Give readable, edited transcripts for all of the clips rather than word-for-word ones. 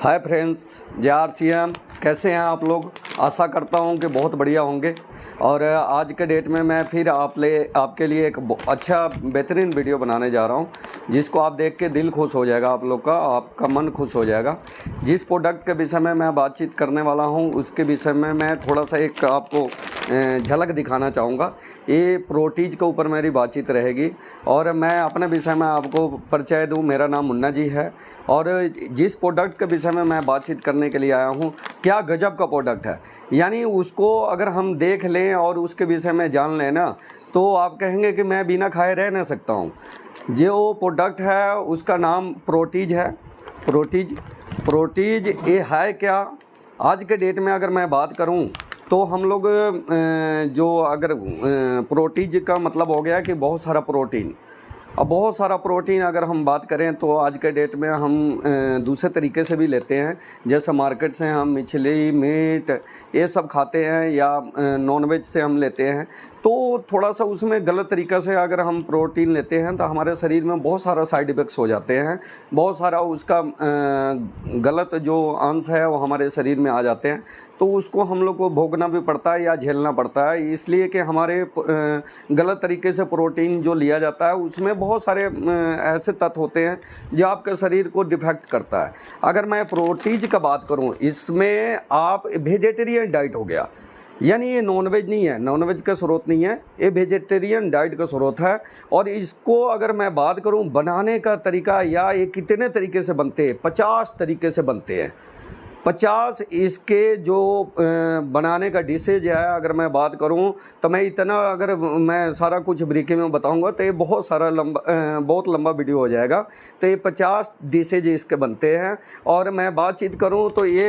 Hi friends, जय RCM। कैसे हैं आप लोग? आशा करता हूं कि बहुत बढ़िया होंगे। और आज के डेट में मैं फिर आपके लिए एक अच्छा बेहतरीन वीडियो बनाने जा रहा हूं, जिसको आप देख के दिल खुश हो जाएगा, आप लोग का, आपका मन खुश हो जाएगा। जिस प्रोडक्ट के विषय में मैं बातचीत करने वाला हूं, उसके विषय में मैं थोड़ा सा एक आपको झलक दिखाना चाहूँगा। ये प्रोटीज के ऊपर मेरी बातचीत रहेगी और मैं अपने विषय में आपको परिचय दूँ। मेरा नाम मुन्ना जी है और जिस प्रोडक्ट के विषय में मैं बातचीत करने के लिए आया हूँ, क्या गजब का प्रोडक्ट है। यानी उसको अगर हम देख लें और उसके विषय में जान लें ना, तो आप कहेंगे कि मैं बिना खाए रह नहीं सकता हूँ। जो प्रोडक्ट है उसका नाम प्रोटीज है। प्रोटीज ये है क्या? आज के डेट में अगर मैं बात करूं तो हम लोग जो अगर प्रोटीज का मतलब हो गया कि बहुत सारा प्रोटीन। अब बहुत सारा प्रोटीन अगर हम बात करें तो आज के डेट में हम दूसरे तरीके से भी लेते हैं। जैसे मार्केट से हम मछली, मीट ये सब खाते हैं या नॉनवेज से हम लेते हैं, तो थोड़ा सा उसमें गलत तरीक़े से अगर हम प्रोटीन लेते हैं तो हमारे शरीर में बहुत सारा साइड इफ़ेक्ट्स हो जाते हैं। बहुत सारा उसका गलत जो अंश है वो हमारे शरीर में आ जाते हैं, तो उसको हम लोग को भोगना भी पड़ता है या झेलना पड़ता है। इसलिए कि हमारे गलत तरीके से प्रोटीन जो लिया जाता है उसमें बहुत सारे ऐसे तत्व होते हैं जो आपके शरीर को डिफेक्ट करता है। अगर मैं प्रोटीज का बात करूं, इसमें आप वेजिटेरियन डाइट हो गया, यानी ये नॉनवेज नहीं है, नॉनवेज का स्रोत नहीं है, ये वेजिटेरियन डाइट का स्रोत है। और इसको अगर मैं बात करूं बनाने का तरीका, या ये कितने तरीके से बनते हैं, 50 तरीके से बनते हैं। 50 इसके जो बनाने का डिशेज है, अगर मैं बात करूं तो मैं इतना, अगर मैं सारा कुछ ब्रीकी में बताऊंगा तो ये बहुत लंबा वीडियो हो जाएगा। तो ये 50 डिशेज इसके बनते हैं। और मैं बातचीत करूं तो ये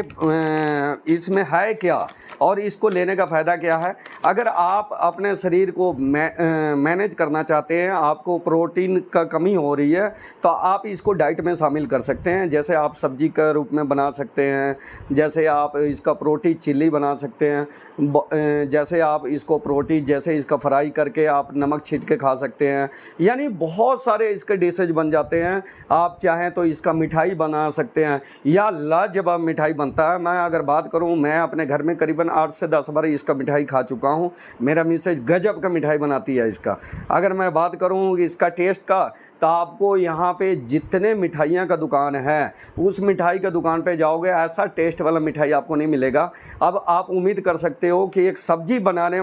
इसमें है क्या और इसको लेने का फ़ायदा क्या है। अगर आप अपने शरीर को मैनेज करना चाहते हैं, आपको प्रोटीन का कमी हो रही है, तो आप इसको डाइट में शामिल कर सकते हैं। जैसे आप सब्जी का रूप में बना सकते हैं, जैसे आप इसका प्रोटीन चिल्ली बना सकते हैं, जैसे आप इसको प्रोटीन जैसे इसका फ्राई करके आप नमक छीट के खा सकते हैं। यानी बहुत सारे इसके डिशेज बन जाते हैं। आप चाहें तो इसका मिठाई बना सकते हैं, या लाजवाब मिठाई बनता है। मैं अगर बात करूं, मैं अपने घर में करीबन 8 से 10 बार इसका मिठाई खा चुका हूं। मेरा मिसेज गजब का मिठाई बनाती है इसका। अगर मैं बात करूं इसका टेस्ट का, तो आपको यहाँ पे जितने मिठाइयाँ का दुकान है, उस मिठाई का दुकान पे जाओगे, ऐसा टेस्ट वाला मिठाई आपको नहीं मिलेगा। अब आप उम्मीद कर सकते हो कि एक सब्जी बनाने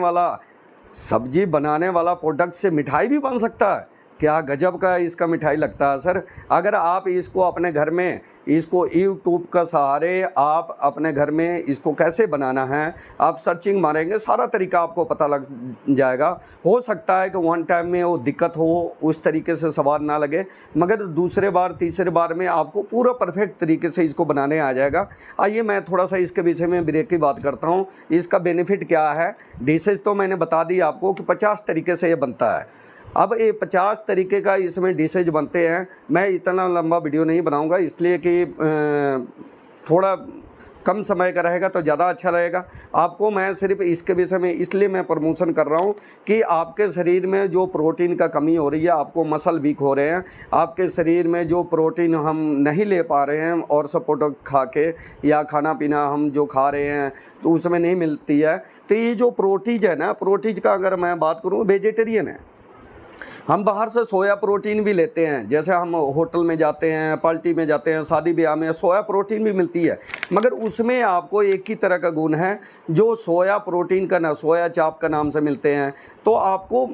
वाला प्रोडक्ट से मिठाई भी बन सकता है। क्या गजब का इसका मिठाई लगता है सर। अगर आप इसको अपने घर में, इसको यूट्यूब का सहारे आप अपने घर में इसको कैसे बनाना है, आप सर्चिंग मारेंगे, सारा तरीका आपको पता लग जाएगा। हो सकता है कि वन टाइम में वो दिक्कत हो, उस तरीके से स्वाद ना लगे, मगर दूसरे बार तीसरे बार में आपको पूरा परफेक्ट तरीके से इसको बनाने आ जाएगा। आइए मैं थोड़ा सा इसके विषय में ब्रेक की बात करता हूँ। इसका बेनिफिट क्या है। डिशेज तो मैंने बता दी आपको कि 50 तरीके से ये बनता है। अब ये 50 तरीके का इसमें डिशेज बनते हैं। मैं इतना लंबा वीडियो नहीं बनाऊंगा, इसलिए कि थोड़ा कम समय का रहेगा तो ज़्यादा अच्छा रहेगा। आपको मैं सिर्फ इसके विषय में इसलिए मैं प्रमोशन कर रहा हूँ कि आपके शरीर में जो प्रोटीन का कमी हो रही है, आपको मसल वीक हो रहे हैं, आपके शरीर में जो प्रोटीन हम नहीं ले पा रहे हैं और सब प्रोडक्ट खा के, या खाना पीना हम जो खा रहे हैं तो उसमें नहीं मिलती है। तो ये जो प्रोटीज है ना, प्रोटीज का अगर मैं बात करूँ, वेजिटेरियन है। हम बाहर से सोया प्रोटीन भी लेते हैं, जैसे हम होटल में जाते हैं, पार्टी में जाते हैं, शादी ब्याह में सोया प्रोटीन भी मिलती है, मगर उसमें आपको एक ही तरह का गुण है जो सोया प्रोटीन का ना, सोया चाप का नाम से मिलते हैं। तो आपको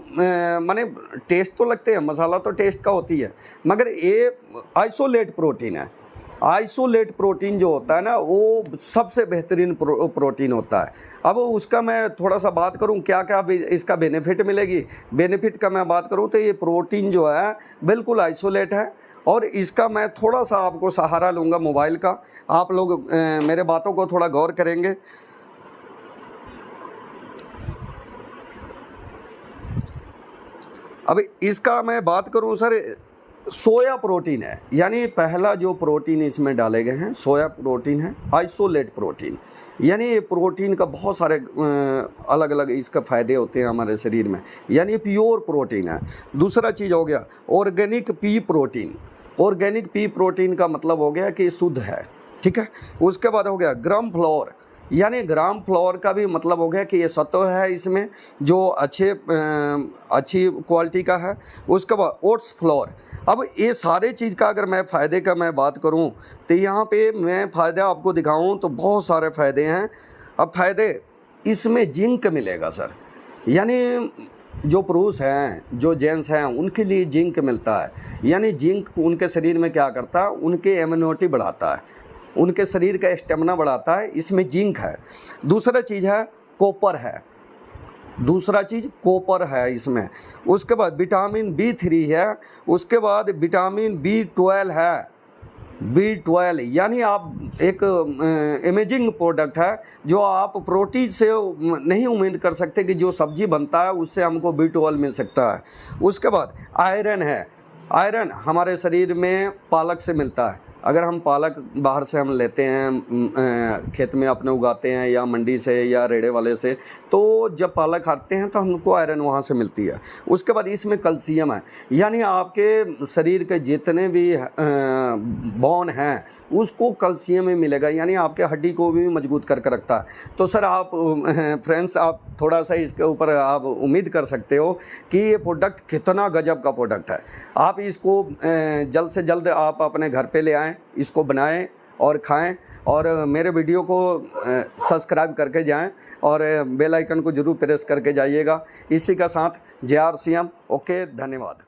माने टेस्ट तो लगते हैं, मसाला तो टेस्ट का होती है, मगर ये आइसोलेट प्रोटीन है। आइसोलेट प्रोटीन जो होता है ना, वो सबसे बेहतरीन प्रोटीन होता है। अब उसका मैं थोड़ा सा बात करूं, क्या क्या इसका बेनिफिट मिलेगी। बेनिफिट का मैं बात करूं तो ये प्रोटीन जो है बिल्कुल आइसोलेट है। और इसका मैं थोड़ा सा आपको सहारा लूँगा मोबाइल का। आप लोग मेरे बातों को थोड़ा गौर करेंगे। अब इसका मैं बात करूं सर, सोया प्रोटीन है, यानी पहला जो प्रोटीन इसमें डाले गए हैं सोया प्रोटीन है, आइसोलेट प्रोटीन। यानी ये प्रोटीन का बहुत सारे अलग अलग इसका फ़ायदे होते हैं हमारे शरीर में, यानी प्योर प्रोटीन है। दूसरा चीज़ हो गया organic P protein. Organic P protein का मतलब हो गया कि शुद्ध है, ठीक है। उसके बाद हो गया ग्राम फ्लोर, यानी ग्राम फ्लोर का भी मतलब हो गया कि ये सत्व है इसमें जो अच्छी क्वालिटी का है। उसके बाद ओट्स फ्लोर। अब ये सारे चीज़ का अगर मैं फ़ायदे का मैं बात करूं तो यहाँ पे मैं फ़ायदा आपको दिखाऊं तो बहुत सारे फ़ायदे हैं। अब फ़ायदे इसमें जिंक मिलेगा सर, यानी जो पुरुष हैं जो जेंट्स हैं उनके लिए जिंक मिलता है, यानी जिंक उनके शरीर में क्या करता है, उनके इम्यूनिटी बढ़ाता है, उनके शरीर का स्टेमिना बढ़ाता है, इसमें जिंक है। दूसरा चीज़ है कॉपर है, दूसरा चीज़ कॉपर है इसमें। उसके बाद विटामिन B3 है। उसके बाद विटामिन B12 है, B12, यानी आप एक इमेजिंग प्रोडक्ट है जो आप प्रोटीन से नहीं उम्मीद कर सकते कि जो सब्जी बनता है उससे हमको B12 मिल सकता है। उसके बाद आयरन है, आयरन हमारे शरीर में पालक से मिलता है। अगर हम पालक बाहर से हम लेते हैं, खेत में अपने उगाते हैं या मंडी से या रेड़े वाले से, तो जब पालक खाते हैं तो हमको आयरन वहाँ से मिलती है। उसके बाद इसमें कैल्शियम है, यानी आपके शरीर के जितने भी बोन हैं उसको कैल्शियम में मिलेगा, यानी आपके हड्डी को भी मजबूत करके रखता है। तो सर आप फ्रेंड्स आप थोड़ा सा इसके ऊपर आप उम्मीद कर सकते हो कि ये प्रोडक्ट कितना गजब का प्रोडक्ट है। आप इसको जल्द से जल्द आप अपने घर पे ले आएँ, इसको बनाएं और खाएं, और मेरे वीडियो को सब्सक्राइब करके जाएं और बेल आइकन को ज़रूर प्रेस करके जाइएगा। इसी का साथ JRCM। ओके, धन्यवाद।